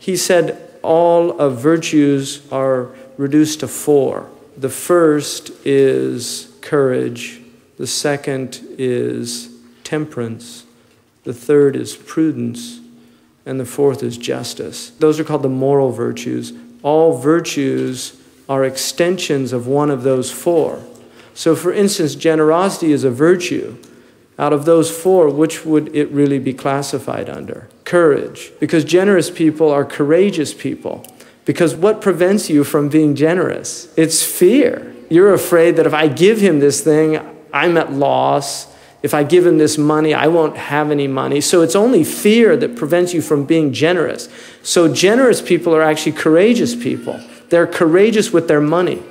He said all of virtues are reduced to 4. The first is courage. The second is temperance. The third is prudence. And the fourth is justice. Those are called the moral virtues. All virtues are extensions of one of those 4. So for instance, generosity is a virtue. Out of those 4, which would it really be classified under? Courage. Because generous people are courageous people. Because what prevents you from being generous? It's fear. You're afraid that if I give him this thing, I'm at loss. If I give him this money, I won't have any money. So it's only fear that prevents you from being generous. So generous people are actually courageous people. They're courageous with their money.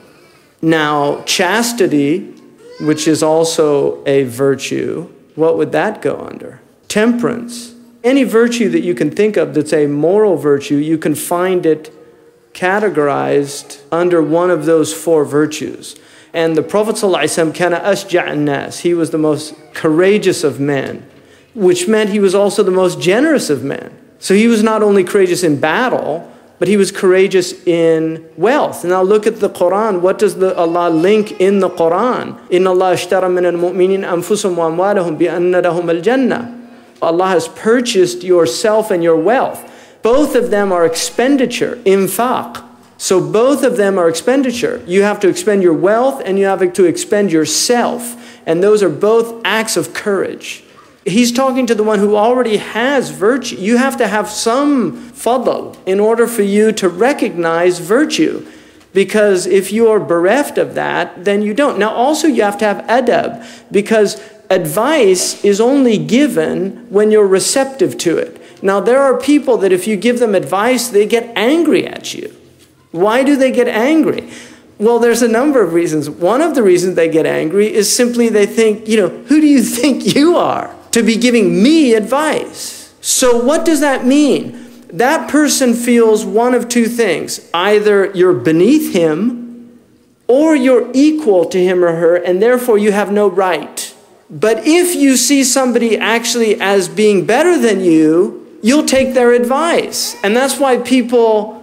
Now, chastity, which is also a virtue, what would that go under? Temperance. Any virtue that you can think of that's a moral virtue, you can find it categorized under one of those 4 virtues. And the Prophet ﷺ, kana ashja' an-nas, he was the most courageous of men, which meant he was also the most generous of men. So he was not only courageous in battle, but he was courageous in wealth. Now look at the Quran. What does Allah link in the Quran? Inna Allah ashtara min al-mu'minin anfusahum wa amwalahum bi anna lahum al-jannah. Allah has purchased yourself and your wealth. Both of them are expenditure, infaq. So both of them are expenditure. You have to expend your wealth and you have to expend yourself. And those are both acts of courage. He's talking to the one who already has virtue. You have to have some fadl in order for you to recognize virtue. Because if you are bereft of that, then you don't. Now also you have to have adab, because advice is only given when you're receptive to it. Now there are people that if you give them advice, they get angry at you. Why do they get angry? Well, there's a number of reasons. One of the reasons they get angry is simply they think, who do you think you are to be giving me advice? So what does that mean? That person feels one of 2 things. Either you're beneath him or you're equal to him or her, and therefore you have no right. But if you see somebody actually as being better than you, you'll take their advice. And that's why people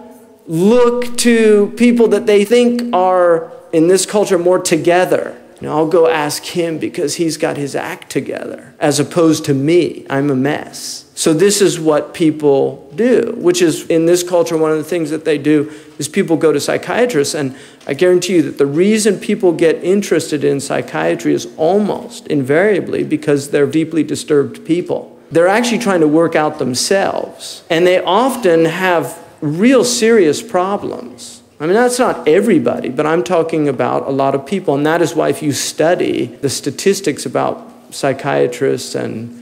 look to people that they think are, in this culture, more together. I'll go ask him because he's got his act together, as opposed to me. I'm a mess. So this is what people do, which is, in this culture, one of the things that they do is people go to psychiatrists. And I guarantee you that the reason people get interested in psychiatry is almost invariably because they're deeply disturbed people. They're actually trying to work out themselves. And they often have real serious problems. I mean, that's not everybody, but I'm talking about a lot of people. And that is why if you study the statistics about psychiatrists and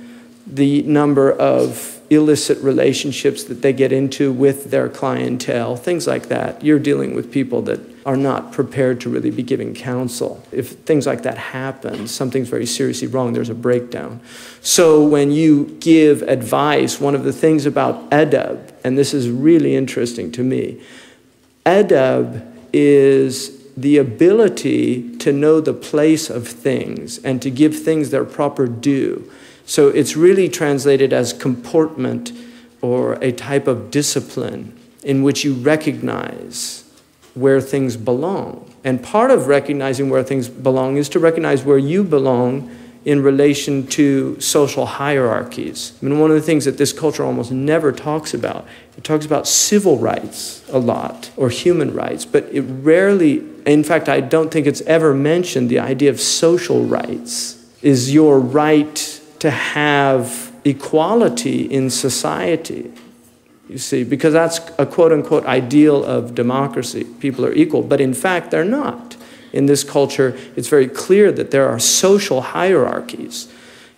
the number of illicit relationships that they get into with their clientele, things like that, you're dealing with people that are not prepared to really be giving counsel. If things like that happen, something's very seriously wrong, there's a breakdown. So when you give advice, one of the things about adab, and this is really interesting to me, adab is the ability to know the place of things and to give things their proper due. So it's really translated as comportment, or a type of discipline in which you recognize where things belong. And part of recognizing where things belong is to recognize where you belong in relation to social hierarchies. I mean, one of the things that this culture almost never talks about, it talks about civil rights a lot, or human rights, but it rarely, in fact, I don't think it's ever mentioned the idea of social rights. Is your right to have equality in society, you see, because that's a quote-unquote ideal of democracy. People are equal, but in fact, they're not. In this culture, it's very clear that there are social hierarchies.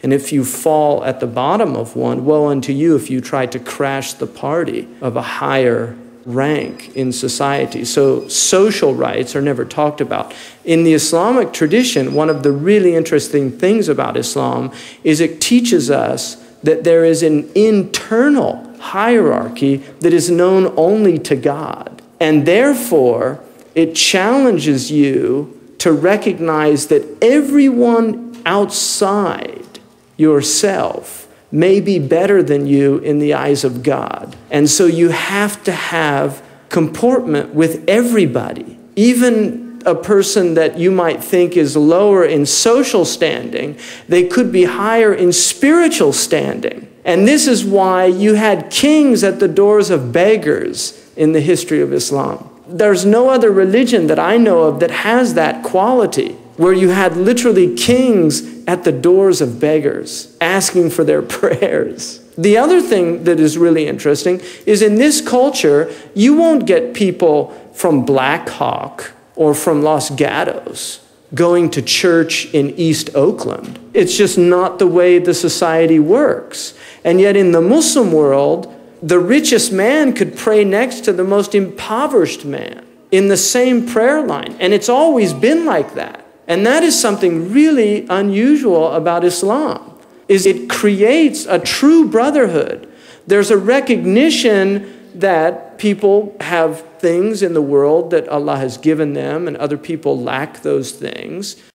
And if you fall at the bottom of one, woe unto you if you try to crash the party of a higher rank in society. So social rights are never talked about. In the Islamic tradition, one of the really interesting things about Islam is it teaches us that there is an internal hierarchy that is known only to God. And therefore, it challenges you to recognize that everyone outside yourself may be better than you in the eyes of God. And so you have to have comportment with everybody, even a person that you might think is lower in social standing. They could be higher in spiritual standing. And this is why you had kings at the doors of beggars in the history of Islam. There's no other religion that I know of that has that quality, where you had literally kings at the doors of beggars asking for their prayers. The other thing that is really interesting is in this culture, you won't get people from Black Hawk or from Los Gatos going to church in East Oakland. It's just not the way the society works. And yet in the Muslim world, the richest man could pray next to the most impoverished man in the same prayer line. And it's always been like that. And that is something really unusual about Islam, is it creates a true brotherhood. There's a recognition that people have things in the world that Allah has given them and other people lack those things.